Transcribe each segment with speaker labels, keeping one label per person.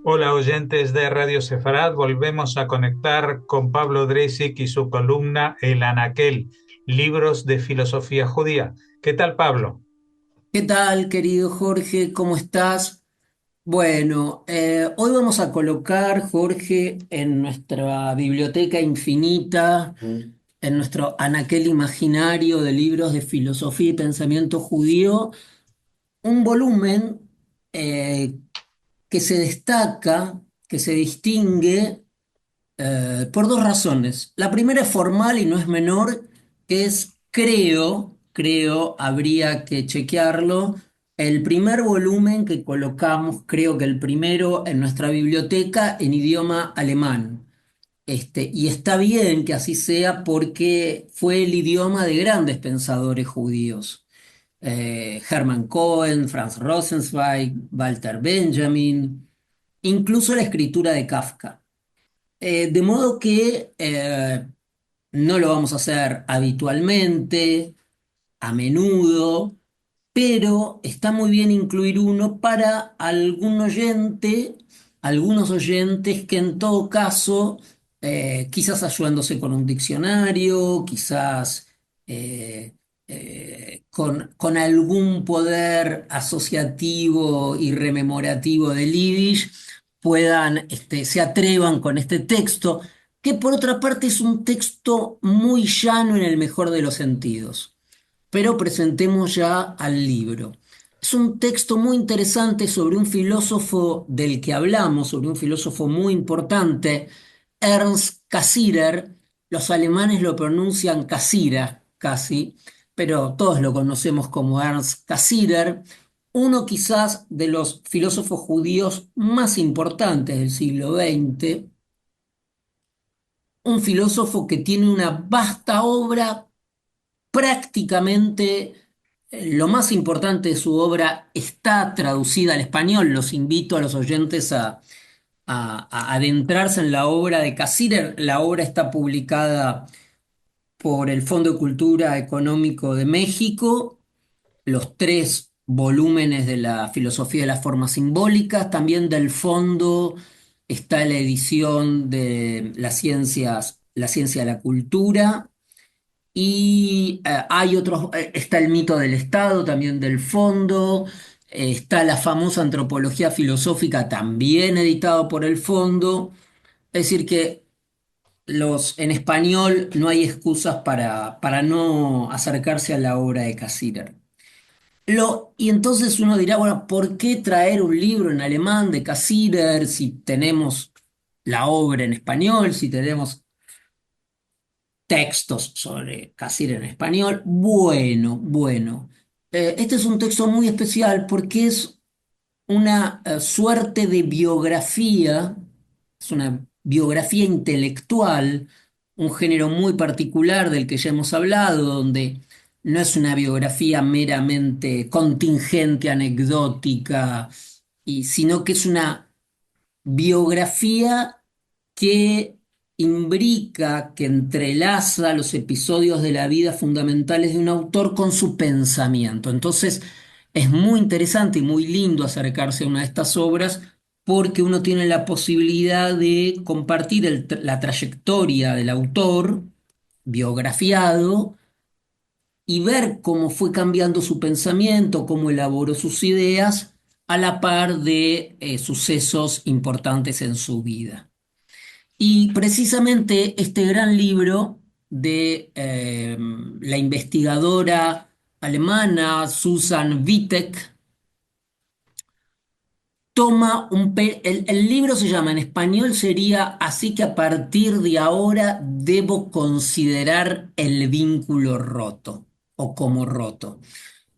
Speaker 1: Hola oyentes de Radio Sefarad, volvemos a conectar con Pablo Dreisig y su columna El Anaquel, libros de filosofía judía. ¿Qué tal, Pablo?
Speaker 2: ¿Qué tal, querido Jorge? ¿Cómo estás? Bueno, hoy vamos a colocar, Jorge, en nuestra biblioteca infinita, en nuestro anaquel imaginario de libros de filosofía y pensamiento judío, un volumen eh, que se destaca, que se distingue por dos razones. La primera es formal y no es menor, que es, creo, habría que chequearlo, el primer volumen que colocamos, creo que el primero en nuestra biblioteca en idioma alemán. Y está bien que así sea porque fue el idioma de grandes pensadores judíos. Hermann Cohen, Franz Rosenzweig, Walter Benjamin, incluso la escritura de Kafka. De modo que no lo vamos a hacer habitualmente, a menudo, pero está muy bien incluir uno para algunos oyentes que en todo caso, quizás ayudándose con un diccionario, quizás eh, con algún poder asociativo y rememorativo del Yiddish, se atrevan con este texto, que por otra parte es un texto muy llano en el mejor de los sentidos. Pero presentemos ya al libro. Es un texto muy interesante sobre un filósofo del que hablamos, sobre un filósofo muy importante, Ernst Cassirer. Los alemanes lo pronuncian Cassira, casi, pero todos lo conocemos como Ernst Cassirer, uno quizás de los filósofos judíos más importantes del siglo XX, un filósofo que tiene una vasta obra. Prácticamente lo más importante de su obra está traducida al español. Los invito a los oyentes a adentrarse en la obra de Cassirer. La obra está publicada por el Fondo de Cultura Económico de México, los tres volúmenes de la filosofía de las formas simbólicas. También del fondo está la edición de la ciencia de la cultura. Y hay otros, está el mito del Estado, también del fondo, está la famosa antropología filosófica, también editado por el fondo. Es decir, que en español no hay excusas para no acercarse a la obra de Cassirer. Y entonces uno dirá, bueno, ¿por qué traer un libro en alemán de Cassirer si tenemos la obra en español, si tenemos textos sobre Casir en español? Bueno. Este es un texto muy especial porque es una suerte de biografía, es una biografía intelectual, un género muy particular del que ya hemos hablado, donde no es una biografía meramente contingente, anecdótica, sino que es una biografía que imbrica, que entrelaza los episodios de la vida fundamentales de un autor con su pensamiento. Entonces, es muy interesante y muy lindo acercarse a una de estas obras porque uno tiene la posibilidad de compartir la trayectoria del autor biografiado y ver cómo fue cambiando su pensamiento, cómo elaboró sus ideas a la par de sucesos importantes en su vida. Y precisamente este gran libro de la investigadora alemana Susan Wittek toma el libro se llama, en español sería Así que a partir de ahora debo considerar el vínculo roto o como roto.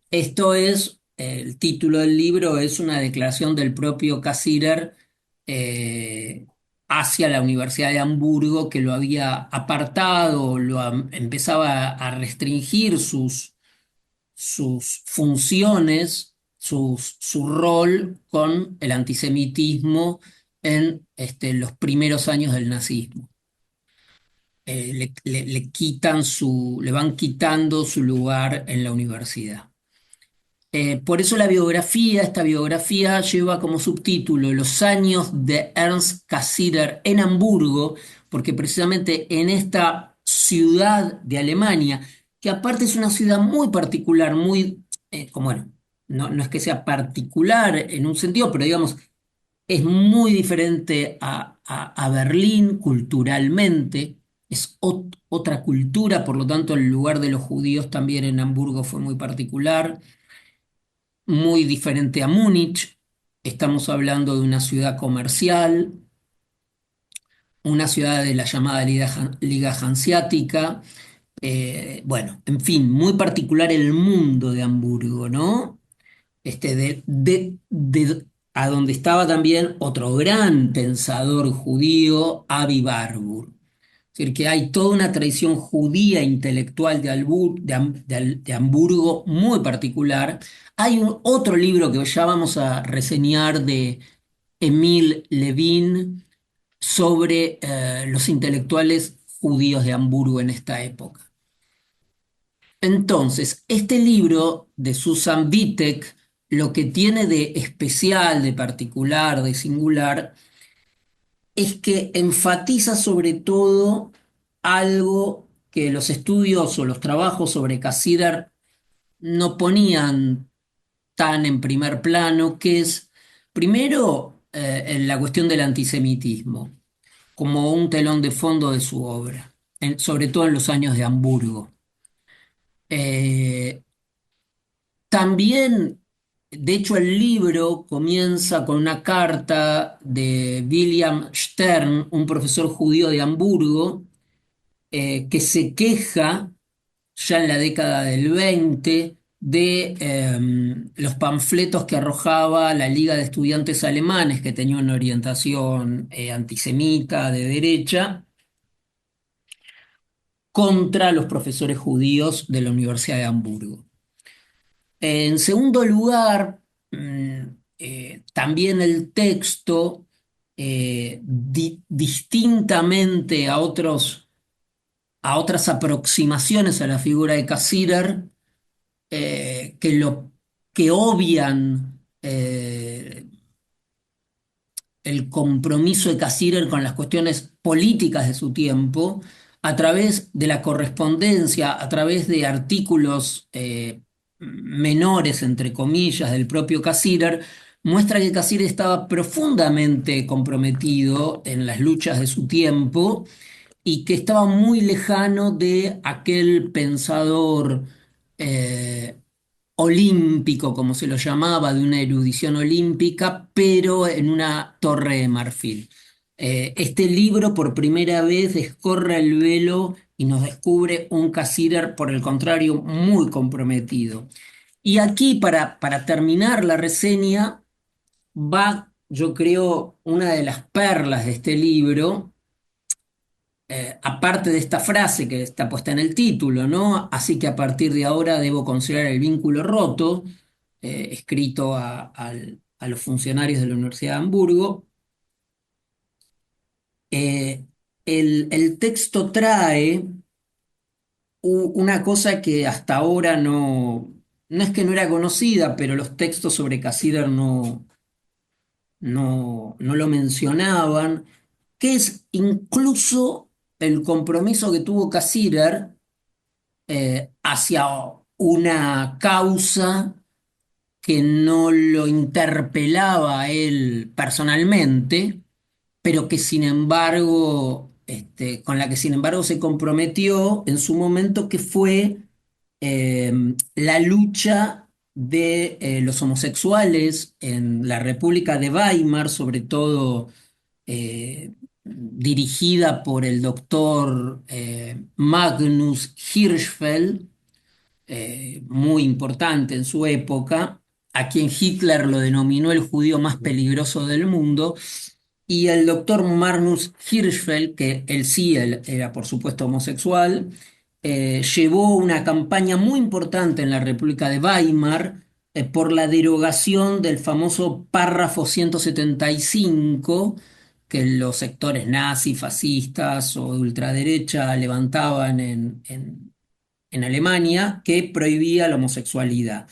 Speaker 2: Esto es, el título del libro es una declaración del propio Cassirer eh, hacia la Universidad de Hamburgo, que lo había apartado, empezaba a restringir sus funciones, su rol con el antisemitismo en los primeros años del nazismo. Le van quitando su lugar en la universidad. Por eso esta biografía lleva como subtítulo Los años de Ernst Cassirer en Hamburgo, porque precisamente en esta ciudad de Alemania, que aparte es una ciudad muy particular, como bueno, no es que sea particular en un sentido, pero digamos, es muy diferente a Berlín culturalmente, es otra cultura, por lo tanto el lugar de los judíos también en Hamburgo fue muy particular, muy diferente a Múnich. Estamos hablando de una ciudad comercial, una ciudad de la llamada Liga Hanseática. Bueno, en fin, muy particular el mundo de Hamburgo, ¿no? A donde estaba también otro gran pensador judío, Avi Barbour. Es decir, que hay toda una tradición judía intelectual de Hamburgo muy particular. Hay otro libro que ya vamos a reseñar de Emil Levin sobre los intelectuales judíos de Hamburgo en esta época. Entonces, este libro de Susan Wittek, lo que tiene de especial, de particular, de singular, es que enfatiza sobre todo algo que los estudios o los trabajos sobre Cassirer no ponían tan en primer plano, que es, primero, en la cuestión del antisemitismo, como un telón de fondo de su obra, sobre todo en los años de Hamburgo. Eh, También, de hecho, el libro comienza con una carta de William Stern, un profesor judío de Hamburgo, que se queja ya en la década del 20 de los panfletos que arrojaba la Liga de Estudiantes Alemanes, que tenía una orientación antisemita de derecha, contra los profesores judíos de la Universidad de Hamburgo. En segundo lugar, también el texto, distintamente a otras aproximaciones a la figura de Cassirer, que que obvian el compromiso de Cassirer con las cuestiones políticas de su tiempo, a través de la correspondencia, a través de artículos menores, entre comillas, del propio Cassirer, muestra que Cassirer estaba profundamente comprometido en las luchas de su tiempo y que estaba muy lejano de aquel pensador eh, olímpico, como se lo llamaba, de una erudición olímpica, pero en una torre de marfil. Este libro por primera vez descorre el velo y nos descubre un Cassirer, por el contrario, muy comprometido. Y aquí, para terminar la reseña, va, yo creo, una de las perlas de este libro, aparte de esta frase que está puesta en el título, ¿no? Así que a partir de ahora debo considerar el vínculo roto, escrito a los funcionarios de la Universidad de Hamburgo. Eh, el texto trae una cosa que hasta ahora no es que no era conocida, pero los textos sobre Cassirer no lo mencionaban, que es incluso el compromiso que tuvo Cassirer hacia una causa que no lo interpelaba a él personalmente, pero que sin embargo, con la que sin embargo se comprometió en su momento, que fue la lucha de los homosexuales en la República de Weimar, sobre todo dirigida por el doctor Magnus Hirschfeld, muy importante en su época, a quien Hitler lo denominó el judío más peligroso del mundo, y el doctor Magnus Hirschfeld, que él era por supuesto homosexual, llevó una campaña muy importante en la República de Weimar por la derogación del famoso párrafo 175 que los sectores nazis, fascistas o de ultraderecha levantaban en Alemania, que prohibía la homosexualidad.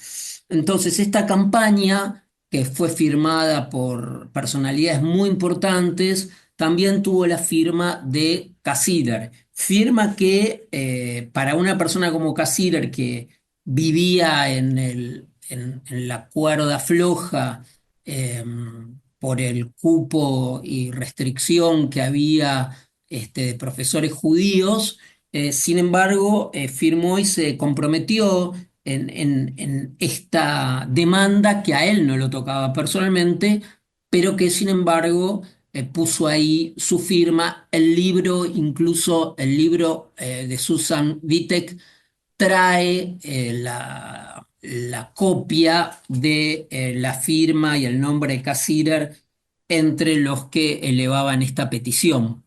Speaker 2: Entonces, esta campaña, que fue firmada por personalidades muy importantes, también tuvo la firma de Cassirer. Firma que para una persona como Cassirer, que vivía en la cuerda floja eh, por el cupo y restricción que había de profesores judíos, sin embargo, firmó y se comprometió en esta demanda que a él no lo tocaba personalmente, pero que sin embargo puso ahí su firma. El libro, incluso el libro de Susan Vitek, trae la copia de la firma y el nombre de Cassirer entre los que elevaban esta petición.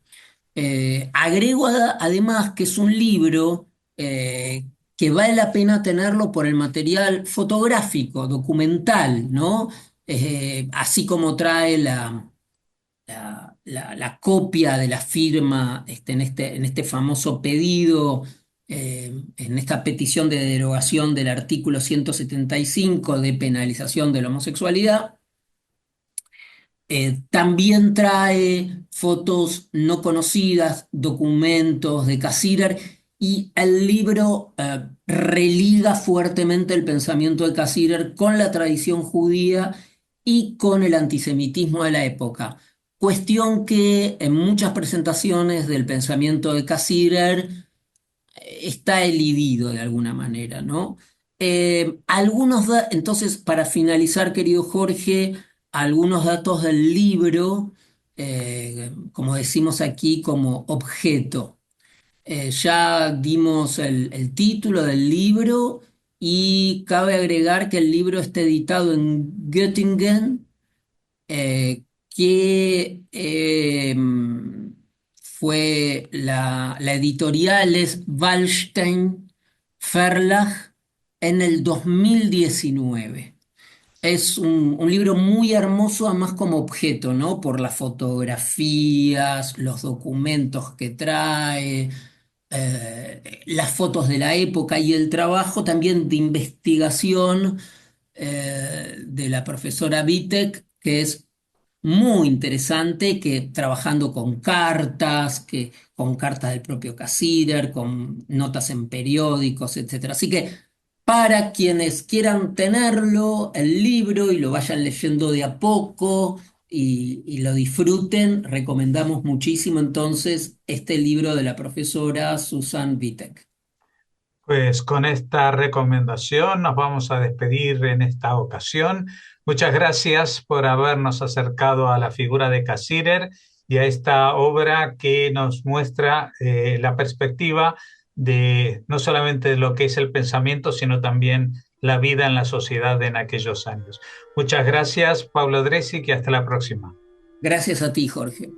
Speaker 2: Agrego además que es un libro que vale la pena tenerlo por el material fotográfico, documental, ¿no? Así como trae la copia de la firma en este famoso pedido, en esta petición de derogación del artículo 175 de penalización de la homosexualidad. También trae fotos no conocidas, documentos de Cassirer, y el libro religa fuertemente el pensamiento de Cassirer con la tradición judía y con el antisemitismo de la época. Cuestión que en muchas presentaciones del pensamiento de Cassirer está elidido de alguna manera, ¿no? Entonces, para finalizar, querido Jorge, algunos datos del libro, como decimos aquí, como objeto. Ya dimos el título del libro y cabe agregar que el libro está editado en Göttingen, que fue la editorial es Wallstein Verlag en el 2019. Es un libro muy hermoso, además como objeto, ¿no? Por las fotografías, los documentos que trae, las fotos de la época y el trabajo también de investigación de la profesora Vitek, que es muy interesante, que trabajando con cartas, con cartas del propio Cassirer, con notas en periódicos, etcétera. Así que para quienes quieran tenerlo, el libro, y lo vayan leyendo de a poco y lo disfruten, recomendamos muchísimo entonces este libro de la profesora Susan Vitek.
Speaker 1: Pues con esta recomendación nos vamos a despedir en esta ocasión. Muchas gracias por habernos acercado a la figura de Cassirer y a esta obra que nos muestra la perspectiva de no solamente de lo que es el pensamiento, sino también la vida en la sociedad en aquellos años. Muchas gracias, Pablo Dresi, y hasta la próxima.
Speaker 2: Gracias a ti, Jorge.